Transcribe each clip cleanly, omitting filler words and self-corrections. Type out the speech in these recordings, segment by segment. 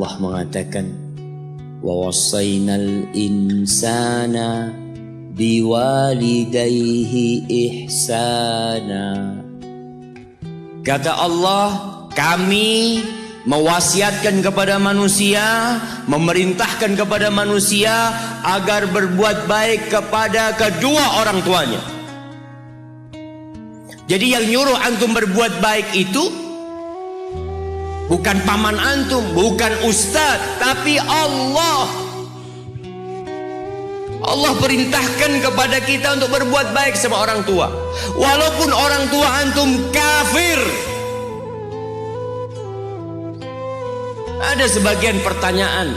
Allah mengatakan, wa wassaynal insana biwalidayhi ihsana. Kata Allah, kami mewasiatkan kepada manusia, memerintahkan kepada manusia agar berbuat baik kepada kedua orang tuanya. Jadi yang nyuruh antum berbuat baik itu bukan paman antum, bukan ustadz, tapi Allah. Allah perintahkan kepada kita untuk berbuat baik sama orang tua, walaupun orang tua antum kafir. Ada sebagian pertanyaan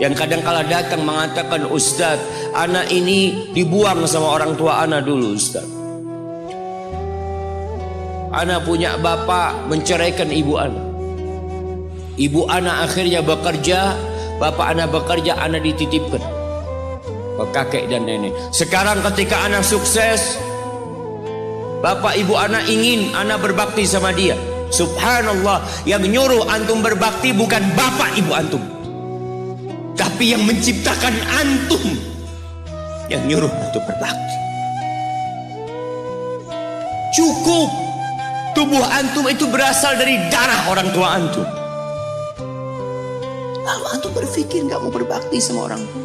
yang kadang-kala datang mengatakan, Ustadz, anak ini dibuang sama orang tua anak dulu, Ustadz. Anak punya bapak menceraikan ibu anak. Ibu anak akhirnya bekerja, bapak anak bekerja, anak dititipkan ke kakek dan nenek. Sekarang ketika anak sukses, bapak ibu anak ingin anak berbakti sama dia. Subhanallah, yang nyuruh antum berbakti bukan bapak ibu antum, tapi yang menciptakan antum yang nyuruh antum berbakti. Cukup tubuh antum itu berasal dari darah orang tua antum. Lalu antum berpikir gak mau berbakti sama orang tua.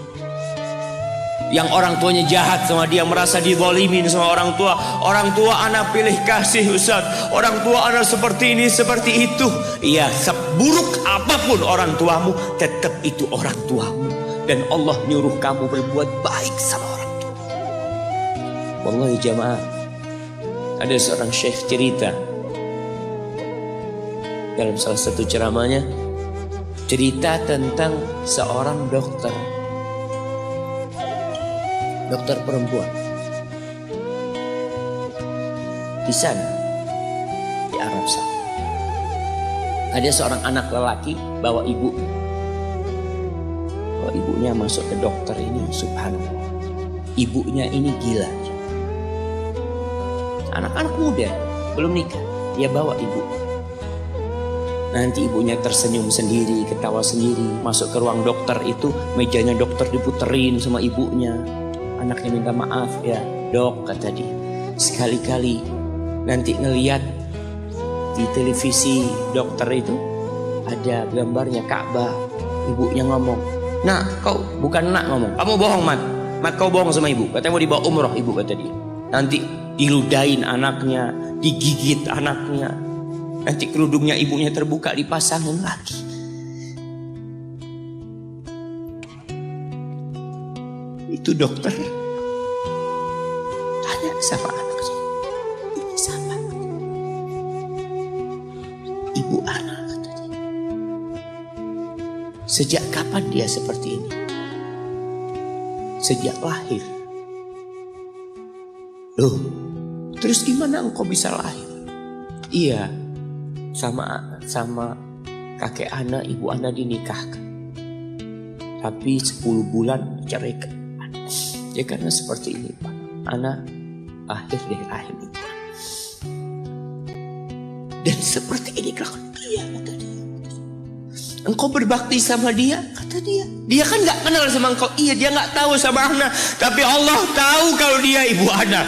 Yang orang tuanya jahat sama dia, merasa dizalimin sama orang tua. Orang tua anak pilih kasih, Ustaz. Orang tua anak seperti ini, seperti itu. Iya, seburuk apapun orang tuamu, tetap itu orang tuamu. Dan Allah nyuruh kamu berbuat baik sama orang tua. Wallahi jamaah, ada seorang syekh cerita dalam salah satu ceramahnya, cerita tentang seorang dokter perempuan di sana, di Arab sana. Ada seorang anak lelaki bawa ibunya masuk ke dokter ini. Subhanallah, ibunya ini gila. Anak-anak muda belum nikah, dia bawa ibu. Nanti ibunya tersenyum sendiri, ketawa sendiri. Masuk ke ruang dokter itu, mejanya dokter diputerin sama ibunya. Anaknya minta maaf, ya dok, kata dia, sekali-kali nanti ngeliat di televisi dokter itu ada gambarnya Ka'bah. Ibunya ngomong, nak, kau bukan nak ngomong, kamu bohong, mat kau bohong sama ibu. Katanya mau dibawa umroh ibu, kata dia. Nanti diludahin anaknya, digigit anaknya, nanti kerudungnya ibunya terbuka, dipasangin lagi. Itu dokter tanya sama anaknya, ini siapa? Ibu anak, kata dia. Sejak kapan dia seperti ini? Sejak lahir. Loh, terus gimana engkau bisa lahir? Iya, sama kakek anak, ibu anak dinikahkan, tapi 10 bulan diceraikan. Ya karena seperti ini, Pak, anak lahir dari rahim ibu. Dan seperti ini kelakuan dia, kata dia. Engkau berbakti sama dia, kata dia. Dia kan gak kenal sama engkau. Iya, dia gak tahu sama anak, tapi Allah tahu kalau dia ibu anak.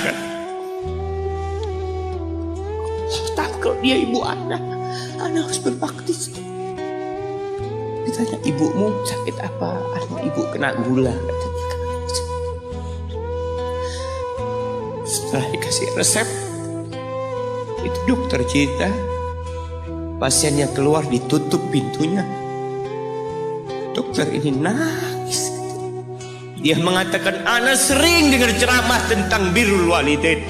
Allah tahu kalau dia ibu anak. Anak harus berbakti. Ditanya, ibumu sakit apa? Anak ibu kena gula, kata dia. Setelah dikasih resep, itu dokter cerita, pasiennya keluar, ditutup pintunya. Dokter ini nangis. Dia mengatakan, ana sering dengar ceramah tentang birrul walidain.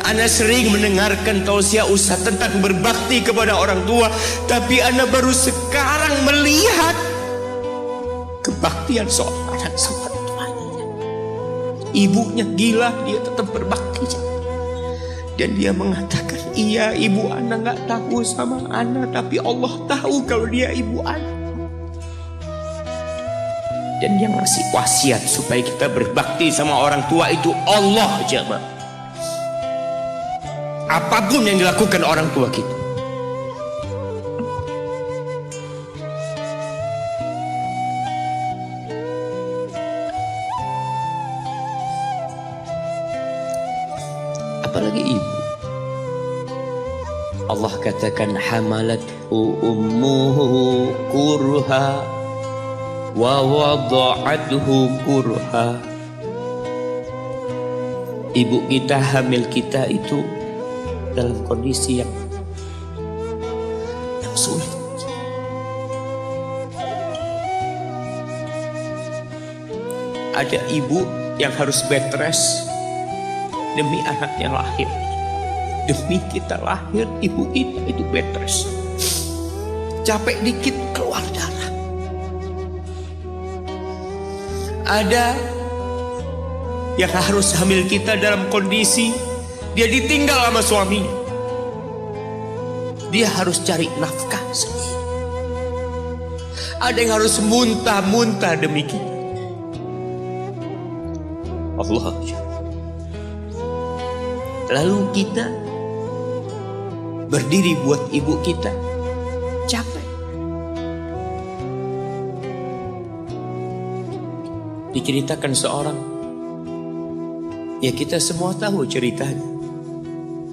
Ana sering mendengarkan tausiah ustaz tentang berbakti kepada orang tua, tapi ana baru sekarang melihat kebaktian seorang anak sama tuanya. Ibunya gila, dia tetap berbakti. Dan dia mengatakan, iya, ibu anak gak tahu sama anak, tapi Allah tahu kalau dia ibu anak. Dan yang ngasih wasiat supaya kita berbakti sama orang tua itu Allah, jemaah. Apapun yang dilakukan orang tua kita, apalagi ibu. Allah katakan hamalat ummuhu kurha wa wada'athu kurha. Ibu kita, hamil kita itu dalam kondisi yang sulit. Ada ibu yang harus bed rest demi anaknya lahir. Demi kita lahir, ibu kita itu bed rest. Capek dikit keluar darah. Ada yang harus hamil kita dalam kondisi dia ditinggal sama suaminya. Dia harus cari nafkah sendiri. Ada yang harus muntah-muntah demi kita. Allah. Lalu kita berdiri buat ibu kita, capek. Diceritakan seorang, ya kita semua tahu ceritanya,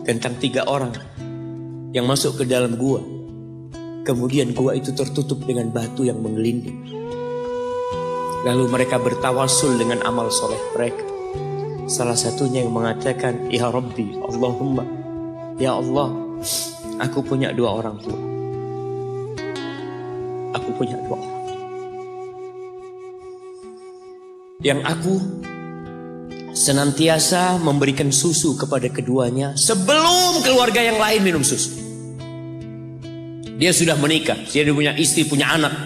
tentang 3 orang yang masuk ke dalam gua. Kemudian gua itu tertutup dengan batu yang menggelinding. Lalu mereka bertawasul dengan amal soleh mereka. Salah satunya yang mengatakan, ya Rabbi, Allahumma, ya Allah, aku punya 2 orang tua. Aku punya 2 orang. Yang aku senantiasa memberikan susu kepada keduanya sebelum keluarga yang lain minum susu. Dia sudah menikah, dia punya istri, punya anak.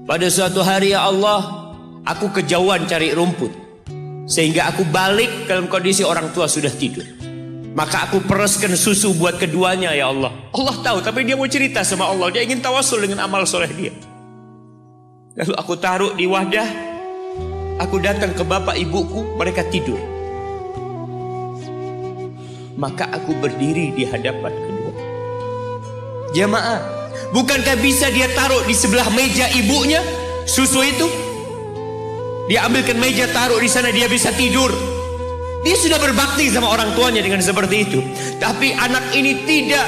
Pada suatu hari, ya Allah, aku kejauhan cari rumput, sehingga aku balik dalam kondisi orang tua sudah tidur. Maka aku pereskan susu buat keduanya, ya Allah. Allah tahu, tapi dia mau cerita sama Allah. Dia ingin tawasul dengan amal soleh dia. Lalu aku taruh di wadah. Aku datang ke bapak ibuku, mereka tidur. Maka aku berdiri di hadapan kedua. Jamaah, bukankah bisa dia taruh di sebelah meja ibunya susu itu? Dia ambilkan meja, taruh di sana, dia bisa tidur. Dia sudah berbakti sama orang tuanya dengan seperti itu. Tapi anak ini tidak.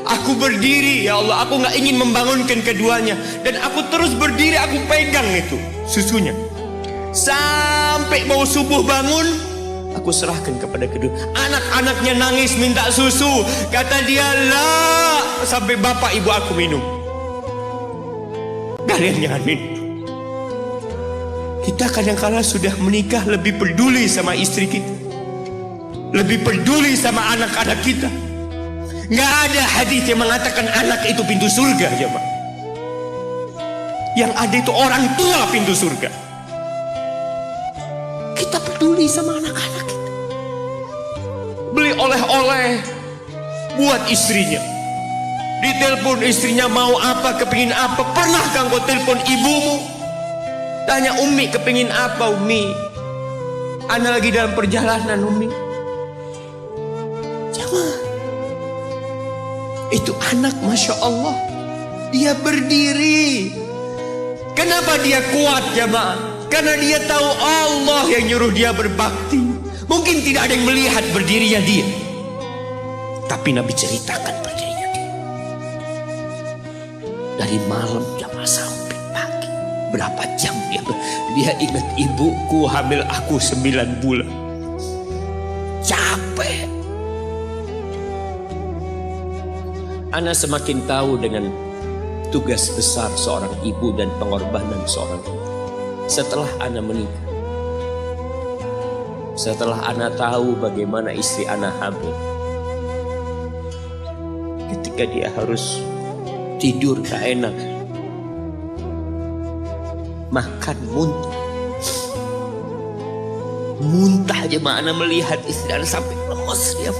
Aku berdiri, ya Allah, aku gak ingin membangunkan keduanya. Dan aku terus berdiri, aku pegang itu susunya. Sampai mau subuh bangun, aku serahkan kepada kedua. Anak-anaknya nangis minta susu. Kata dia, lah, sampai bapak ibu aku minum. Kalian jangan minum. Kita kadang-kala sudah menikah lebih peduli sama istri kita, lebih peduli sama anak-anak kita. Nggak ada hadis yang mengatakan anak itu pintu surga, jemaah. Yang ada itu orang tua pintu surga. Kita peduli sama anak-anak kita. Beli oleh-oleh buat istrinya. Ditelepon istrinya mau apa, kepingin apa. Pernahkah engkau telepon ibumu? Tanya, Umi kepingin apa, Umi? Ana lagi dalam perjalanan, Umi. Jamaah, itu anak, Masya Allah, dia berdiri. Kenapa dia kuat, jamaah? Karena dia tahu Allah yang nyuruh dia berbakti. Mungkin tidak ada yang melihat berdirinya dia, tapi Nabi ceritakan berdirinya dia. Dari malam jamaah sampai pagi, berapa jam dia ingat ibuku hamil aku 9 bulan. Capek. Ana semakin tahu dengan tugas besar seorang ibu dan pengorbanan seorang ibu setelah Ana menikah. Setelah Ana tahu bagaimana istri Ana hamil, ketika dia harus tidur gak enak, makan muntah aja, Ana melihat istri Ana sampai lemas dia.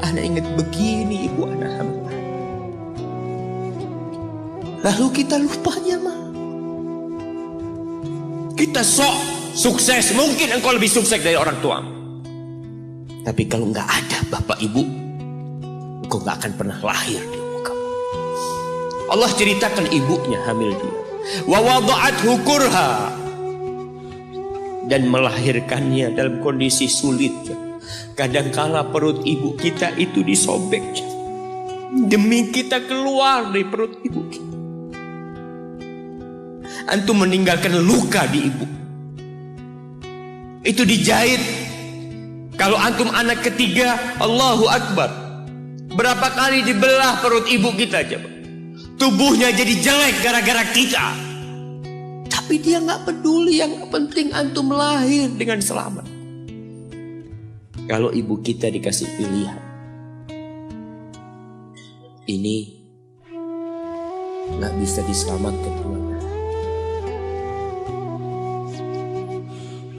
Ana ingat begini ibu Ana hamil. Lalu kita lupanya, kita sok sukses. Mungkin engkau lebih sukses dari orang tua, tapi kalau nggak ada bapak ibu, engkau nggak akan pernah lahir di muka. Allah ceritakan ibunya hamil dia. Wa wada'athu kurha, dan melahirkannya dalam kondisi sulit. Kadangkala perut ibu kita itu disobek demi kita keluar dari perut ibu kita. Antum meninggalkan luka di ibu. Itu dijahit. Kalau antum anak ketiga, Allahu Akbar, berapa kali dibelah perut ibu kita coba. Tubuhnya jadi jelek gara-gara kita. Tapi dia gak peduli, yang penting antum lahir dengan selamat. Kalau ibu kita dikasih pilihan, ini gak bisa diselamatkan kemana.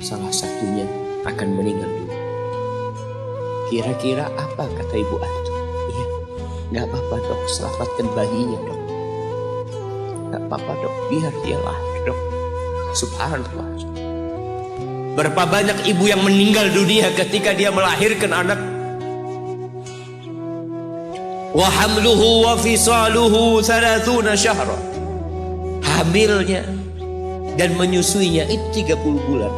Salah satunya akan meninggal dulu. Kira-kira apa kata ibu antum? Iya, gak apa-apa dok, selamatkan bayinya dok. Gak apa-apa dok, biar dia lahir dok. Subhanallah. Berapa banyak ibu yang meninggal dunia ketika dia melahirkan anak. Wa hamluhu wa fisaluhu 30 syahra. Hamilnya dan menyusuinya itu 30 bulan.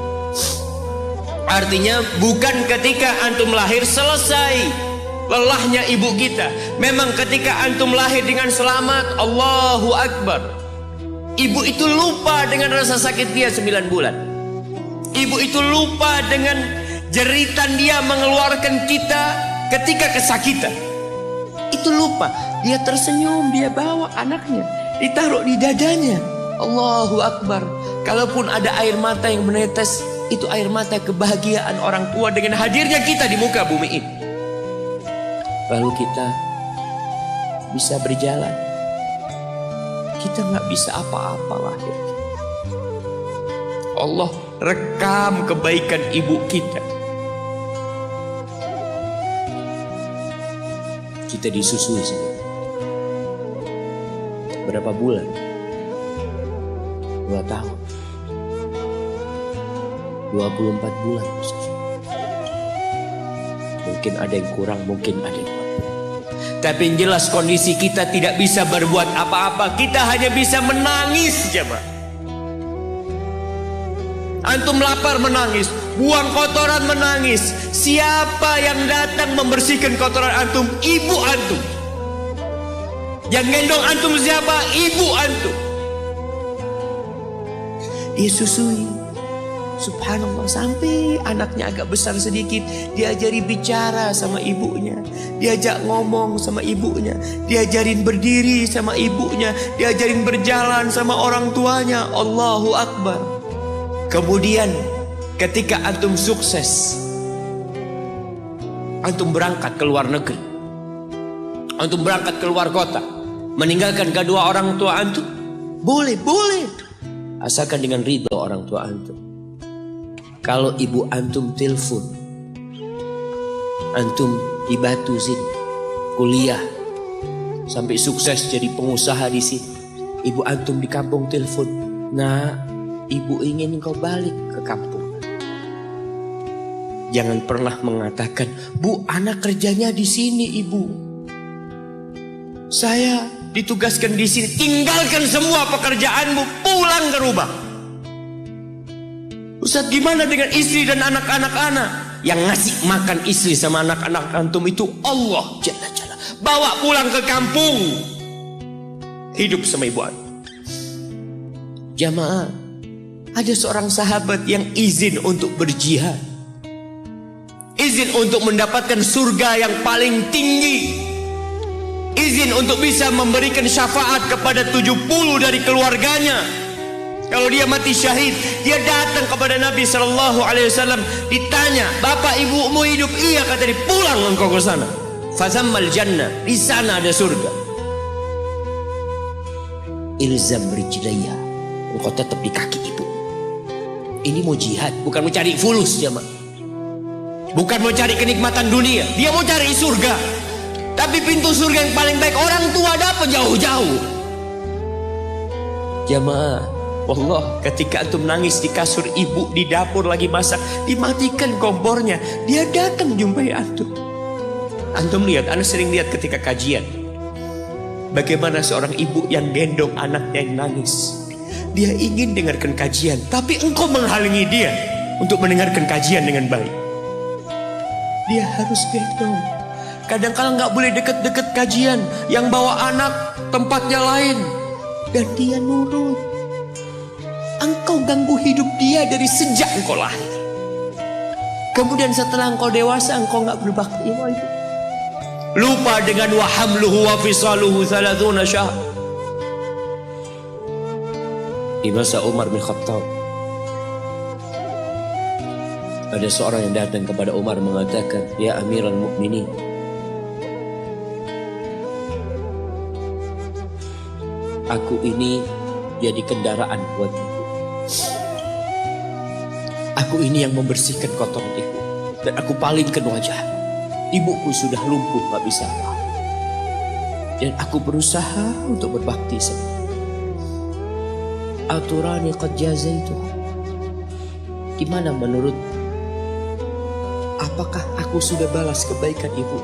Artinya bukan ketika antum lahir selesai lelahnya ibu kita. Memang ketika antum lahir dengan selamat, Allahu Akbar, ibu itu lupa dengan rasa sakit dia 9 bulan. Ibu itu lupa dengan jeritan dia mengeluarkan kita ketika kesakitan. Itu lupa. Dia tersenyum, dia bawa anaknya, ditaruh di dadanya. Allahu Akbar. Kalaupun ada air mata yang menetes, itu air mata kebahagiaan orang tua dengan hadirnya kita di muka bumi ini. Lalu kita bisa berjalan. Kita nggak bisa apa-apa lahir. Allah rekam kebaikan ibu kita. Kita disusui sini. Berapa bulan? 2 tahun. 24 bulan. Mungkin ada yang kurang, mungkin ada yang lebih. Tapi yang jelas kondisi kita tidak bisa berbuat apa-apa. Kita hanya bisa menangis saja, Pak. Antum lapar menangis, buang kotoran menangis. Siapa yang datang membersihkan kotoran antum? Ibu antum. Yang gendong antum siapa? Ibu antum. Dia susui. Subhanallah, sampai anaknya agak besar sedikit, diajari bicara sama ibunya, diajak ngomong sama ibunya, diajarin berdiri sama ibunya, diajarin berjalan sama orang tuanya. Allahu Akbar. Kemudian ketika antum sukses, antum berangkat ke luar negeri, antum berangkat ke luar kota, meninggalkan kedua orang tua antum, boleh, asalkan dengan ridho orang tua antum. Kalau ibu antum telepon, antum di Batu sini, kuliah, sampai sukses jadi pengusaha di sini. Ibu antum di kampung telepon, nah, ibu ingin engkau balik ke kampung. Jangan pernah mengatakan, Bu, anak kerjanya di sini, Ibu. Saya ditugaskan di sini. Tinggalkan semua pekerjaanmu, pulang ke rumah. Ustaz, gimana dengan istri dan anak-anak? Yang ngasih makan istri sama anak-anak antum itu Allah Jalla Jalla. Bawa pulang ke kampung, hidup sama ibu antum. Jamaah, ada seorang sahabat yang izin untuk berjihad, izin untuk mendapatkan surga yang paling tinggi, izin untuk bisa memberikan syafaat kepada 70 dari keluarganya. Kalau dia mati syahid, dia datang kepada Nabi SAW, ditanya, bapak ibumu hidup? Iya, kata dia. Pulang engkau ke sana. Fazammal jannah, di sana ada surga. Ilzam rijlaya, engkau tetap di kaki ibu. Ini mau jihad, bukan mau cari fulus, jamaah. Bukan mau cari kenikmatan dunia, dia mau cari surga. Tapi pintu surga yang paling baik orang tua dapat jauh-jauh. Jamaah, wallah, ketika antum nangis di kasur ibu, di dapur lagi masak, dimatikan kompornya, dia datang jumpai antum. Antum lihat, anak sering lihat ketika kajian, bagaimana seorang ibu yang gendong anaknya yang nangis. Dia ingin dengarkan kajian, tapi engkau menghalangi dia untuk mendengarkan kajian dengan baik. dia harus gendong. Kadang-kala nggak boleh deket-deket kajian, yang bawa anak tempatnya lain, dan dia nurut. Engkau ganggu hidup dia dari sejak engkau lahir. Kemudian setelah engkau dewasa, engkau nggak berbakti sama ibu. Lupa dengan wa hamluhu wa fisaluhu 30 syahr. Di masa Umar bin Khattab, ada seorang yang datang kepada Umar mengatakan, "Ya Amirul Mukminin, aku ini jadi kendaraan buat ibu. Aku ini yang membersihkan kotoran ibu, dan aku palingkan wajah. Ibuku sudah lumpuh, gak bisa apa. Dan aku berusaha untuk berbakti sama ibu. Aturani qad jazaitu. Gimana menurut? Apakah aku sudah balas kebaikan ibu?"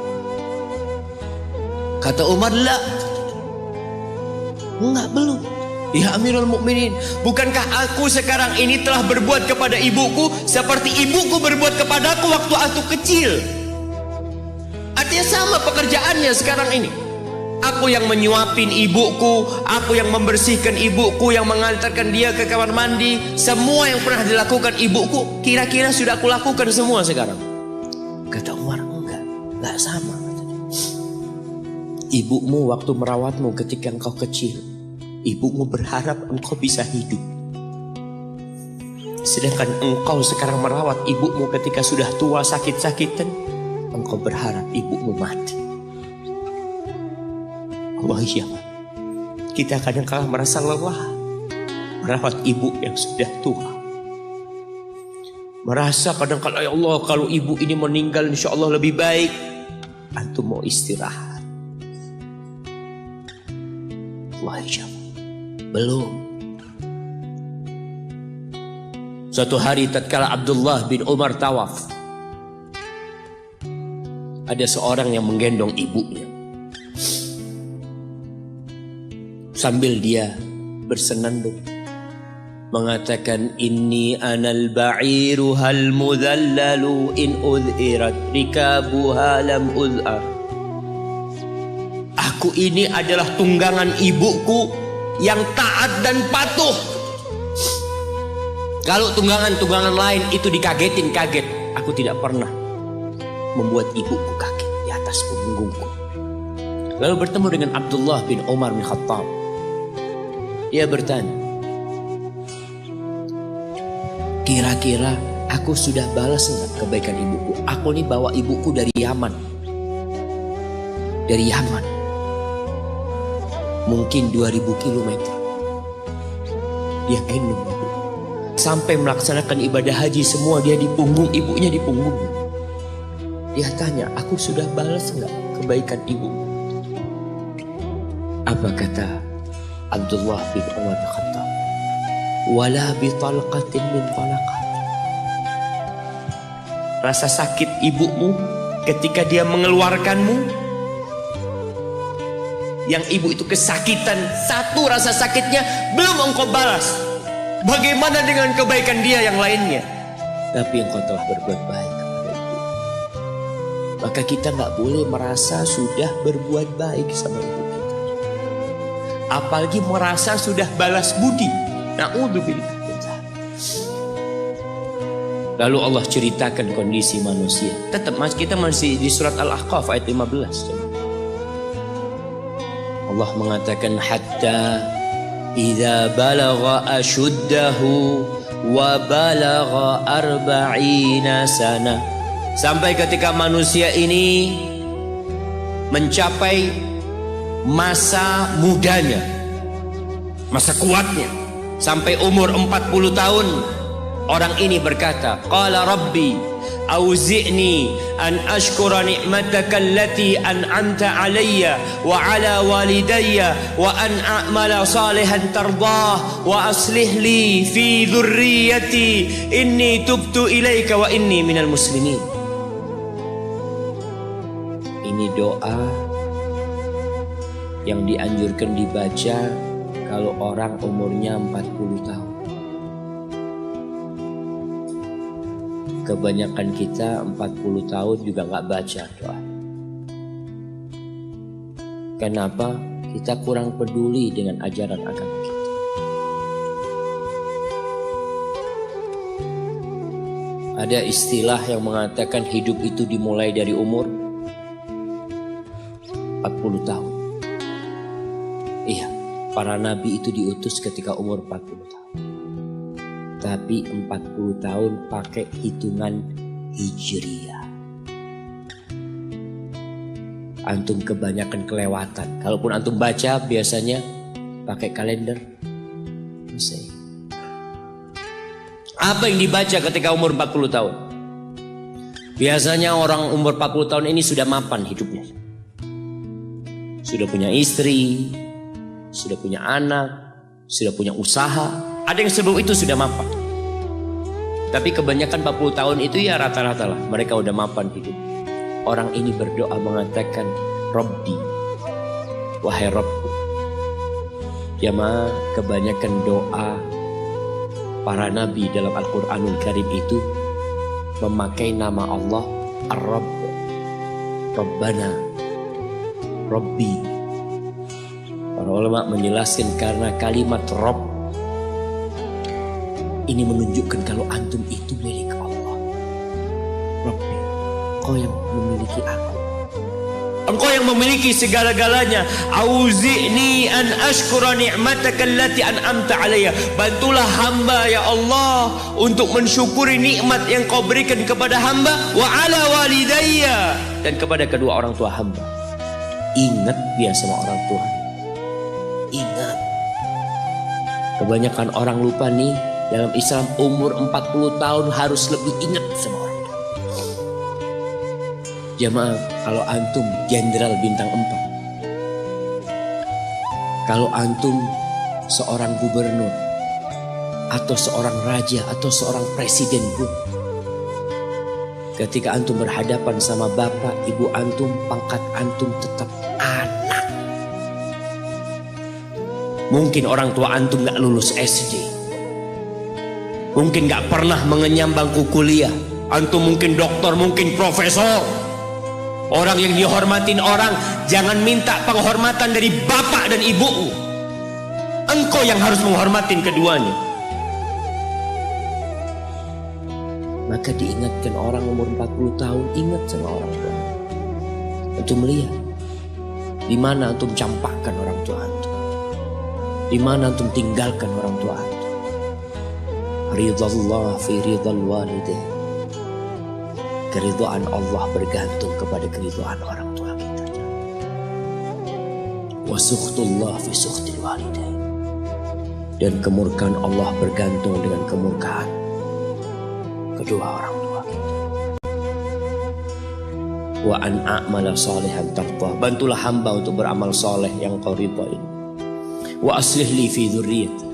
Kata Umar, "La. Enggak, belum. Ya Amirul Mukminin, bukankah aku sekarang ini telah berbuat kepada ibuku seperti ibuku berbuat kepadaku waktu aku kecil?" Artinya sama pekerjaannya sekarang ini. Aku yang menyuapin ibuku, aku yang membersihkan ibuku, yang mengantarkan dia ke kamar mandi. Semua yang pernah dilakukan ibuku, kira-kira sudah aku lakukan semua sekarang. Kata Umar, enggak sama. Ibumu waktu merawatmu ketika engkau kecil, ibumu berharap engkau bisa hidup. Sedangkan engkau sekarang merawat ibumu ketika sudah tua sakit-sakitan, engkau berharap ibumu mati. Allah, iya. Kita kadang-kala merasa lelah merawat ibu yang sudah tua. Merasa kadang-kala, ya Allah, kalau ibu ini meninggal insya Allah lebih baik. Antum mau istirahat. Allah, iya. Belum. Suatu hari tatkala Abdullah bin Umar tawaf, ada seorang yang menggendong ibunya. Sambil dia bersenandung mengatakan, "Inni anal ba'iru hal mudhallalu in udhirat rikabuha lam udhar." Aku ini adalah tunggangan ibuku yang taat dan patuh. Kalau tunggangan-tunggangan lain itu dikagetin, kaget. Aku tidak pernah membuat ibuku kaget di atas punggungku. Lalu bertemu dengan Abdullah bin Umar bin Khattab. Dia bertanya, "Kira-kira aku sudah balas enggak kebaikan ibuku? Aku ini bawa ibuku dari Yaman. Dari Yaman. Mungkin 2000 kilometer. Dia gendong ibu. Sampai melaksanakan ibadah haji semua dia di punggung, ibunya di punggung. Dia tanya, aku sudah balas enggak kebaikan ibu?" Apa kata Abdullah bin Umar bin Khattab? "Wala bi talqatin min talaqat." Rasa sakit ibumu ketika dia mengeluarkanmu, yang ibu itu kesakitan, satu rasa sakitnya belum engkau balas. Bagaimana dengan kebaikan dia yang lainnya? Tapi engkau telah berbuat baik kepada ibu. Maka kita nggak boleh merasa sudah berbuat baik sama ibu kita. Apalagi merasa sudah balas budi. Na'udzubillah. Lalu Allah ceritakan kondisi manusia. Tetap kita masih di surat Al-Ahqaf ayat 15. Allah mengatakan, hatta idza balagha ashuddahu wa balagha 40 sana. Sampai ketika manusia ini mencapai masa mudanya, masa kuatnya, sampai umur 40 tahun, orang ini berkata, qala rabbi auzi'ni an ashkura ni'mataka allati an'amta alayya wa ala walidayya wa an a'mala salihan tardah wa aslih li fi dhurriyyati inni tubtu ilaika wa inni minal muslimin. Ini doa yang dianjurkan dibaca kalau orang umurnya 40 tahun. Kebanyakan kita 40 tahun juga nggak baca doa. Kenapa? Kita kurang peduli dengan ajaran agama kita. Ada istilah yang mengatakan hidup itu dimulai dari umur 40 tahun. Iya, para nabi itu diutus ketika umur 40 tahun. Tapi 40 tahun pakai hitungan hijriyah. Antum kebanyakan kelewatan. Kalaupun antum baca biasanya pakai kalender Masehi. Apa yang dibaca ketika umur 40 tahun? Biasanya orang umur 40 tahun ini sudah mapan hidupnya. Sudah punya istri, sudah punya anak, sudah punya usaha. Ada yang sebelum itu sudah mapan. Tapi kebanyakan 40 tahun itu ya rata-rata lah mereka udah mapan hidup. Orang ini berdoa mengatakan, Rabbi, wahai Rabbku. Jamaah, kebanyakan doa para nabi dalam Al-Quranul Karim itu memakai nama Allah Ar-Rabb, Rabbana, Rabbi. Para ulama menjelaskan karena kalimat Rabb ini menunjukkan kalau antum itu milik Allah. Rabbi, Engkau yang memiliki aku. Engkau yang memiliki segala-galanya. Auzi'ni an ashkura ni'mataka allati an'amta alayya. Bantulah hamba ya Allah untuk mensyukuri nikmat yang Kau berikan kepada hamba wa ala walidayya, dan kepada kedua orang tua hamba. Ingat dia sama orang tua. Ingat. Kebanyakan orang lupa nih, dalam Islam umur 40 tahun harus lebih ingat sama orang tua. Jamaah, kalau antum jenderal bintang 4, kalau antum seorang gubernur atau seorang raja atau seorang presiden pun, ketika antum berhadapan sama bapak ibu antum, pangkat antum tetap anak. Mungkin orang tua antum gak lulus SD, mungkin gak pernah mengenyam bangku kuliah. Antum mungkin dokter, mungkin profesor. Orang yang dihormatin orang, jangan minta penghormatan dari bapak dan ibumu. Engkau yang harus menghormatin keduanya. Maka diingatkan orang umur 40 tahun, ingat sama orang tua. Antum lihat di mana antum campakkan orang tua antum, di mana antum tinggalkan orang tua antum. Ridallah fi ridal walidain. Keridhaan Allah bergantung kepada keridhaan orang tua kita. Wa sukhtullah fi sukhtil walidain. Dan kemurkaan Allah bergantung dengan kemurkaan kedua orang tua kita. Wa an a'mala salihan tardah. Bantulah hamba untuk beramal soleh yang Kau ridhai. Wa aslih li fi dzurriyyati.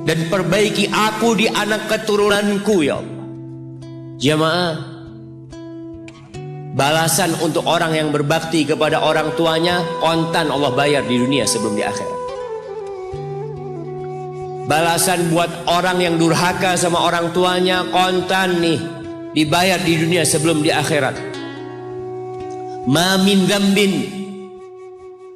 Dan perbaiki aku di anak keturunanku ya Allah. Jamaah, balasan untuk orang yang berbakti kepada orang tuanya kontan Allah bayar di dunia sebelum di akhirat. Balasan buat orang yang durhaka sama orang tuanya kontan nih dibayar di dunia sebelum di akhirat. Ma min dzambin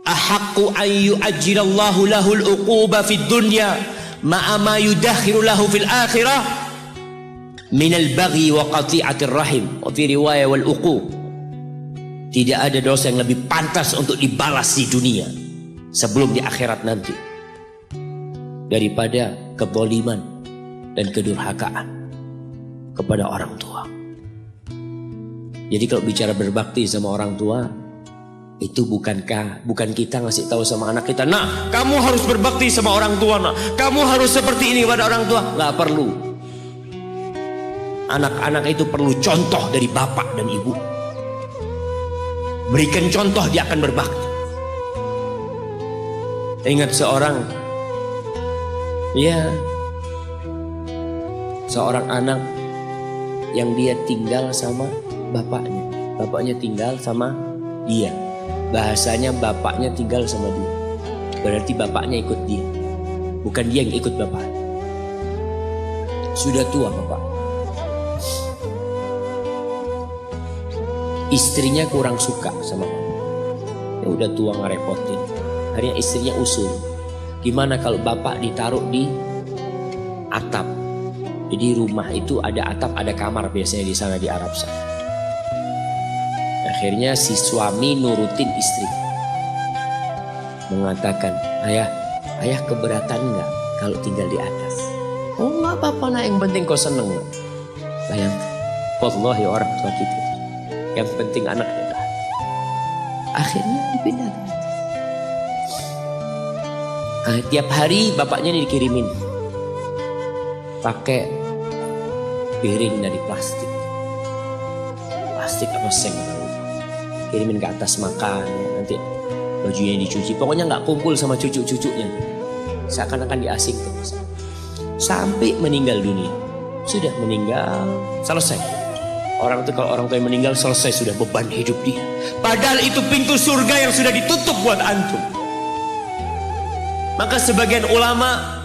ahaqqu an yu'ajjilallahu lahul uquba fid dunya ma'a ma yudakhiru lahu fil akhirah minal baghi wa qati'atir rahim wa fi riwayah wal uquq. Tidak ada dosa yang lebih pantas untuk dibalas di dunia sebelum di akhirat nanti daripada kezaliman dan kedurhakaan kepada orang tua. Jadi kalau bicara berbakti sama orang tua, itu bukan kita ngasih tahu sama anak kita, nah kamu harus berbakti sama orang tua, nah kamu harus seperti ini kepada orang tua. Nggak perlu. Anak-anak itu perlu contoh dari bapak dan ibu. Berikan contoh, dia akan berbakti. Ingat seorang anak yang dia tinggal sama bapaknya. Bapaknya tinggal sama dia. Bahasanya bapaknya tinggal sama dia. Berarti bapaknya ikut dia, bukan dia yang ikut bapak. Sudah tua bapak. Istrinya kurang suka sama bapak. Ya udah tua ngerepotin. Akhirnya istrinya usul, gimana kalau bapak ditaruh di atap? Jadi rumah itu ada atap, ada kamar biasanya di sana di Arab sana. Akhirnya si suami nurutin istri, mengatakan, ayah keberatan nggak kalau tinggal di atas? Oh nggak apa-apa nak, yang penting kau seneng. Bayangkan, wallahi orang tua kita, yang penting anaknya bahagia. Akhirnya dipindah ke atas. Tiap hari bapaknya dikirimin pakai piring dari plastik apa seng, kirimin ke atas makan, nanti bajunya dicuci, pokoknya nggak kumpul sama cucu-cucunya, seakan-akan diasingkan sampai meninggal dunia. Sudah meninggal, selesai. Orang itu kalau orang tua yang meninggal selesai, sudah beban hidup dia. Padahal itu pintu surga yang sudah ditutup buat antum. Maka sebagian ulama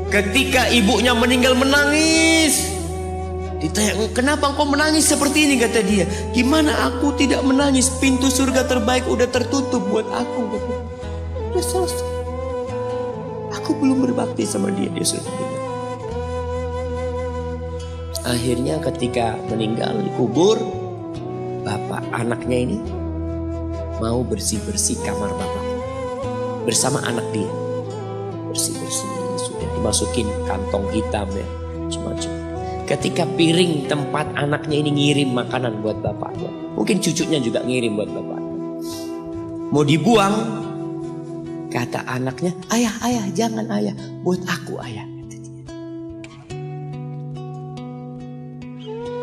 ketika ibunya meninggal menangis. Ditanya, kenapa engkau menangis seperti ini? Kata dia, gimana aku tidak menangis? Pintu surga terbaik udah tertutup buat aku. Udah selesai. Aku belum berbakti sama dia, dia sudah meninggal. Akhirnya ketika meninggal dikubur, bapak anaknya ini mau bersih-bersih kamar bapak bersama anak dia. Bersih-bersih, sudah dimasukin kantong hitam ya, macam-macam. Ketika piring tempat anaknya ini ngirim makanan buat bapaknya, mungkin cucunya juga ngirim buat bapaknya, mau dibuang, kata anaknya, ayah jangan ayah, buat aku ayah.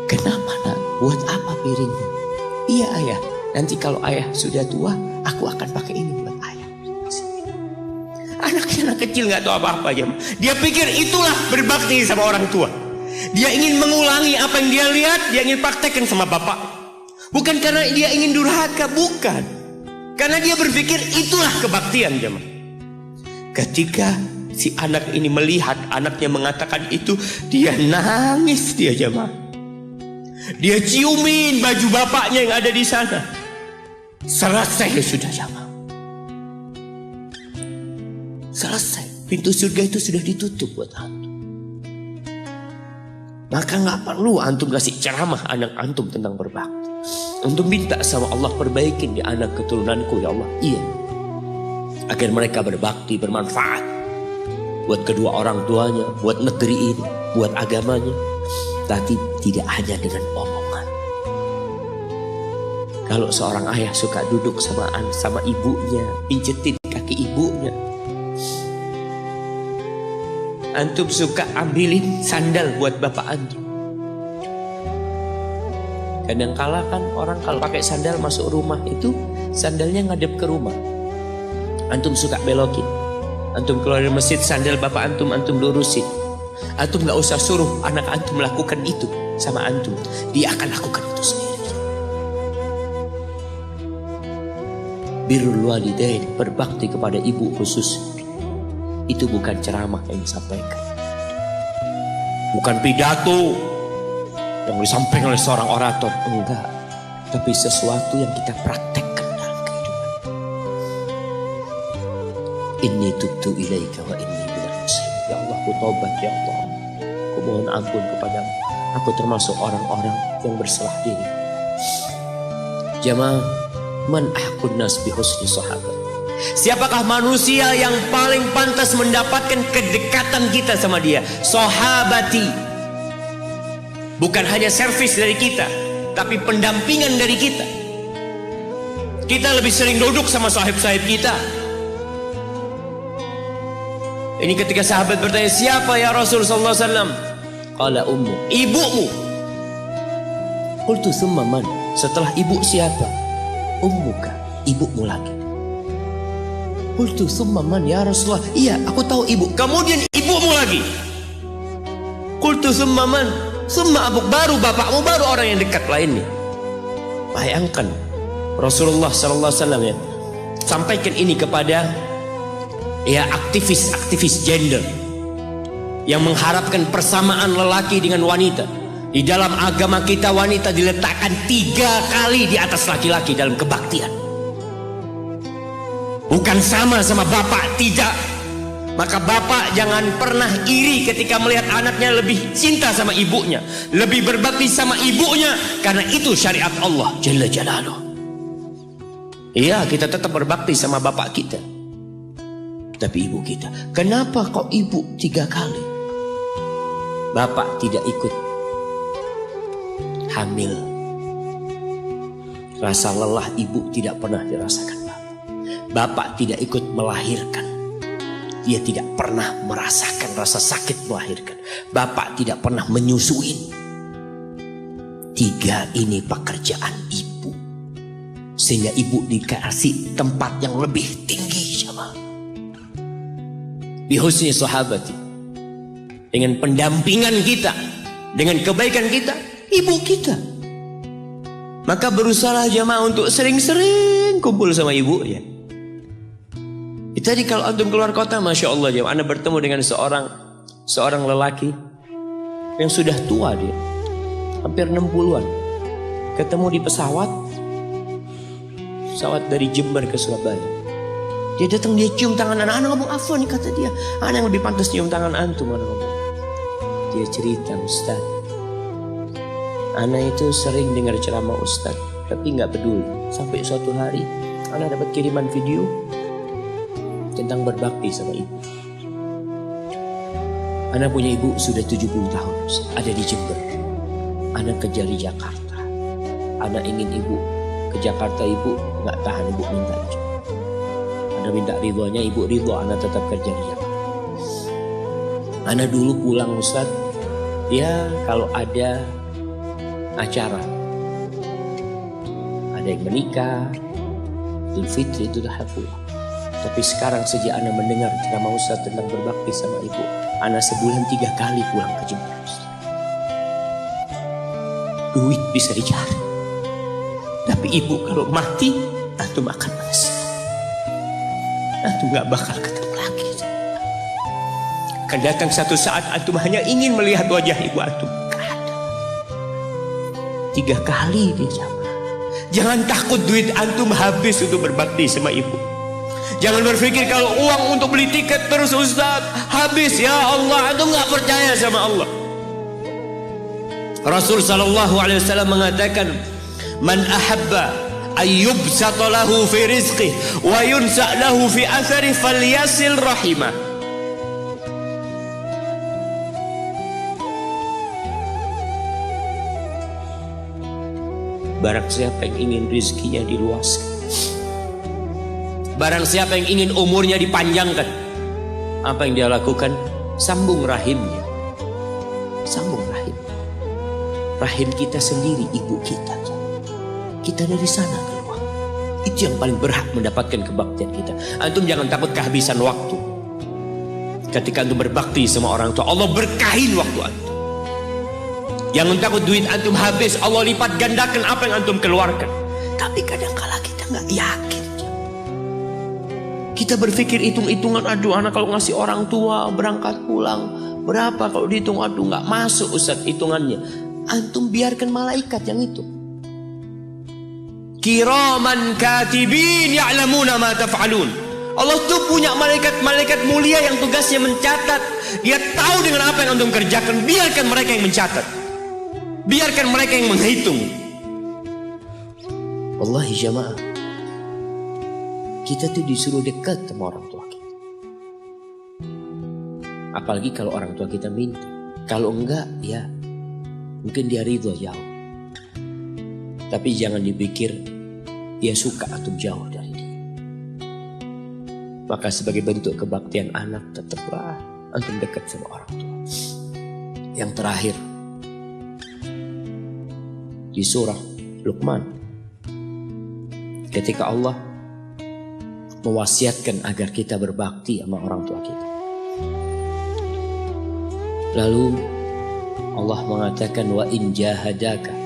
Kenapa nak? Buat apa piringnya? Iya ayah, nanti kalau ayah sudah tua, aku akan pakai ini buat ayah. Anaknya anak kecil nggak tahu apa-apa aja. Dia pikir itulah berbakti sama orang tua. Dia ingin mengulangi apa yang dia lihat, dia ingin praktekkan sama bapak. Bukan karena dia ingin durhaka, bukan. Karena dia berpikir itulah kebaktian jemaah. Ketika si anak ini melihat anaknya mengatakan itu, dia nangis dia jemaah. Dia ciumin baju bapaknya yang ada di sana. Selesai sudah jamaah. Selesai. Pintu surga itu sudah ditutup buat antum. Maka nggak perlu antum kasih ceramah anak antum tentang berbakti. Antum minta sama Allah, perbaikin di anak keturunanku ya Allah. Iya. Agar mereka berbakti, bermanfaat. Buat kedua orang tuanya, buat negeri ini, buat agamanya. Tapi tidak hanya dengan omongan. Kalau seorang ayah suka duduk sama ibunya, pincetin kaki ibunya. Antum suka ambilin sandal buat bapak antum. Kadangkala kan orang kalau pakai sandal masuk rumah itu sandalnya ngadep ke rumah. Antum suka belokin. Antum keluar dari masjid, sandal bapak antum lurusin. Antum gak usah suruh anak antum melakukan itu sama antum. Dia akan lakukan itu sendiri. Birrul walidain, berbakti kepada ibu khusus. Itu bukan ceramah yang disampaikan. Bukan pidato yang disampaikan oleh seorang orator. Enggak. Tapi sesuatu yang kita praktekkan dalam kehidupan. Inni tubtu ilaika wa inni minal muslimin. Ya Allah, aku taubat ya Allah. Aku mohon ampun kepadamu. Aku termasuk orang-orang yang bersalah diri. Jamaah, man ahqun nas bi husni sahabat. Siapakah manusia yang paling pantas mendapatkan kedekatan kita sama dia? Sahabati. Bukan hanya servis dari kita, tapi pendampingan dari kita. Kita lebih sering duduk sama sahib-sahib kita. Ini ketika sahabat bertanya, siapa ya Rasul sallallahu alaihi wasallam? Qala ummu, ibumu. Qultu thumma man? Setelah ibu siapa? Ummuka, ibumu lagi. Qultu thumma man ya Rasulullah? Iya, aku tahu ibu. Kemudian ibumu lagi. Qultu thumma man? Thumma abuk, baru bapakmu, baru orang yang dekat lainnya. Bayangkan Rasulullah sallallahu alaihi wasallam ya, sampaikan ini kepada ya aktivis gender yang mengharapkan persamaan lelaki dengan wanita. Di dalam agama kita wanita diletakkan 3 kali di atas laki-laki dalam kebaktian. Bukan sama bapak, tidak. Maka bapak jangan pernah iri ketika melihat anaknya lebih cinta sama ibunya, lebih berbakti sama ibunya, karena itu syariat Allah Jalla Jalaluh. Iya, kita tetap berbakti sama bapak kita, tapi ibu kita, kenapa kok ibu 3 kali? Bapak tidak ikut hamil. Rasa lelah ibu tidak pernah dirasakan bapak. Bapak tidak ikut melahirkan. Dia tidak pernah merasakan rasa sakit melahirkan. Bapak tidak pernah menyusuin. 3 ini pekerjaan ibu. Sehingga ibu dikasih tempat yang lebih tinggi sama. Bihusni sahabati. Dengan pendampingan kita, dengan kebaikan kita, ibu kita. Maka berusaha jamaah untuk sering-sering kumpul sama ibu ya. Tadi kalau antum keluar kota, Masya Allah jemaah, Anda bertemu dengan seorang lelaki yang sudah tua, dia hampir 60-an. Ketemu di pesawat dari Jember ke Surabaya. Dia datang, dia cium tangan anak ngomong, afwan kata dia, anak yang lebih pantas cium tangan antum. Anak ngomong, dia cerita, Ustaz, anak itu sering dengar ceramah Ustaz, tapi nggak peduli. Sampai suatu hari anak dapat kiriman video tentang berbakti sama ibu. Anak punya ibu sudah 70 tahun, ada di Jember. Anak kerja di Jakarta. Anak ingin ibu ke Jakarta, ibu nggak tahan, ibu minta aja. Anak minta ridhonya, ibu ridho, anak tetap kerja di Jakarta. Anak dulu pulang Ustaz, ya kalau ada acara, ada yang menikah, Idul Fitri itu dah pulang. Tapi sekarang sejak anak mendengar ceramah Ustaz tentang berbakti sama ibu, anak sebulan 3 kali pulang ke Jember. Duit bisa dicari, tapi ibu kalau mati, antum akan menyesal. Antum gak bakal ketemu lagi. Akan datang satu saat antum hanya ingin melihat wajah ibu antum. Gak ada. 3 kali dia jamaah. Jangan takut duit antum habis untuk berbakti sama ibu. Jangan berpikir kalau uang untuk beli tiket terus Ustaz habis, ya Allah, antum nggak percaya sama Allah. Rasul sallallahu alaihi wasallam mengatakan, man ahabba ayyubsata lahu fi rizqi wa yunsa lahu fi athari falyasil rahimah. Barang siapa yang ingin rizkinya diluaskan, barang siapa yang ingin umurnya dipanjangkan, apa yang dia lakukan? Sambung rahimnya. Sambung rahim. Rahim kita sendiri, ibu kita. Kita dari sana keluar. Itu yang paling berhak mendapatkan kebaktian kita. Antum jangan takut kehabisan waktu. Ketika antum berbakti sama orang tua, Allah berkahin waktu antum. Jangan takut duit antum habis, Allah lipat gandakan apa yang antum keluarkan. Tapi kadang-kala kita nggak yakin. Kita berpikir hitung-hitungan, aduh anak kalau ngasih orang tua berangkat pulang berapa, kalau dihitung aduh nggak masuk Ustaz hitungannya. Antum biarkan malaikat yang itu. Kiraman katibin ya'lamuna ma taf'alun. Allah tuh punya malaikat mulia yang tugasnya mencatat. Dia tahu dengan apa yang antum kerjakan. Biarkan mereka yang mencatat. Biarkan mereka yang menghitung. Wallahi jamaah, kita tuh disuruh dekat sama orang tua kita. Apalagi kalau orang tua kita minta. Kalau enggak, ya mungkin dia ridho jauh. Tapi jangan dipikir dia suka atau jauh dari dia. Maka sebagai bentuk kebaktian anak, tetaplah antum dekat sama orang tua. Yang terakhir, di surah Luqman, ketika Allah mewasiatkan agar kita berbakti sama orang tua kita, lalu Allah mengatakan, wa in jahadaka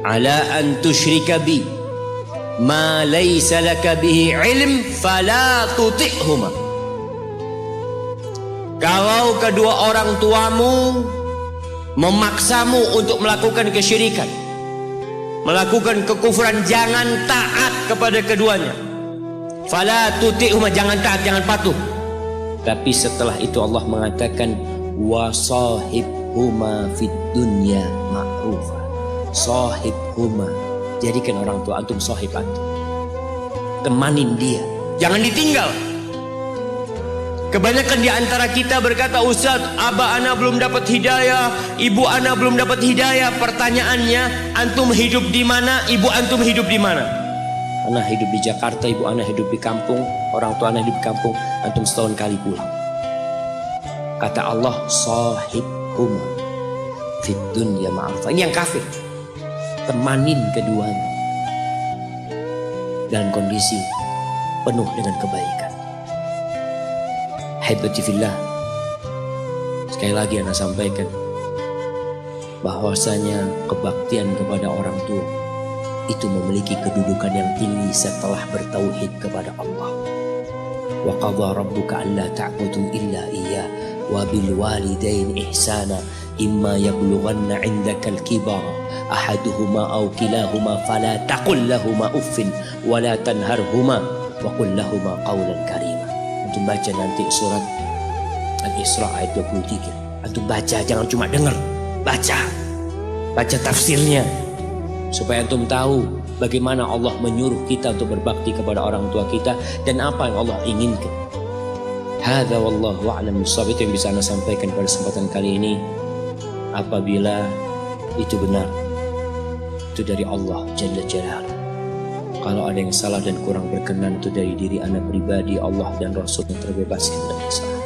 ala an tusyrika bi ma laysa laka bihi ilm fala tuti'huma. Kalau kedua orang tuamu memaksamu untuk melakukan kesyirikan, melakukan kekufuran, jangan taat kepada keduanya. Fala tuti'huma, jangan taat, jangan patuh. Tapi setelah itu Allah mengatakan wasahibhuma fid dunya ma'rufa. Sahibhuma, jadikan orang tua antum sahib antum, temanin dia, jangan ditinggal. Kebanyakan di antara kita berkata, Ustaz, abah ana belum dapat hidayah, ibu ana belum dapat hidayah. Pertanyaannya, antum hidup di mana? Ibu antum hidup di mana? Ana hidup di Jakarta, ibu ana hidup di kampung, orang tua ana hidup di kampung, antum setahun kali pulang. Kata Allah, sahibhuma fid dunya ma'ruf. Ini yang kafir. Temanin keduanya dalam kondisi penuh dengan kebaikan. Haibati fillah, sekali lagi ana sampaikan bahwasanya kebaktian kepada orang tua itu memiliki kedudukan yang tinggi setelah bertauhid kepada Allah. Wa qadha rabbuka alla ta'budu illa iyyah wa bil walidain ihsana imma yablughanna 'indaka al-kibara ahaduhuma aw kilahuma fala taqul lahumā uffin wa la tanharhuma wa qul lahumā qawlan karīma. Antum baca nanti surat Al-Isra ayat 23. Antum baca, jangan cuma dengar, baca tafsirnya, supaya antum tahu bagaimana Allah menyuruh kita untuk berbakti kepada orang tua kita dan apa yang Allah inginkan. Hadza wallahu a'lam bissawab. Itu yang bisa Anda sampaikan pada kesempatan kali ini. Apabila itu benar, itu dari Allah Jalla Jalaluhu. Kalau ada yang salah dan kurang berkenan, itu dari diri Anda pribadi. Allah dan Rasul yang terbebaskan dari salah.